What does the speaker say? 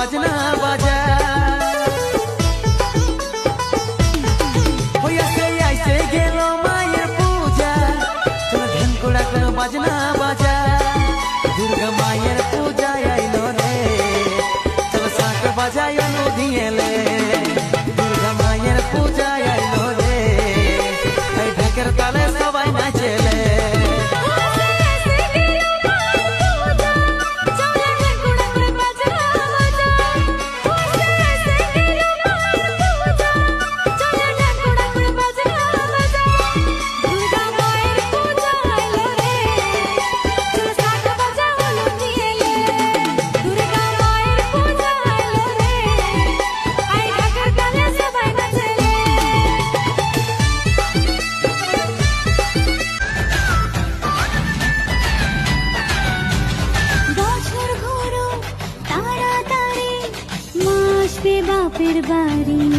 বাজনা বাজা হইয়াছে আইছে গেল মায়ের পূজা চলো ধ্যান কোড়া করে বাজনা বাজা দুর্গা মায়ের পূজা আইলো রে চলো শাঁখ বাজায় নদী এলে দুর্গা মায়ের পূজা আইলো রে এই ঢাকের তালে সবাই নাচেলে বাপের বাড়ি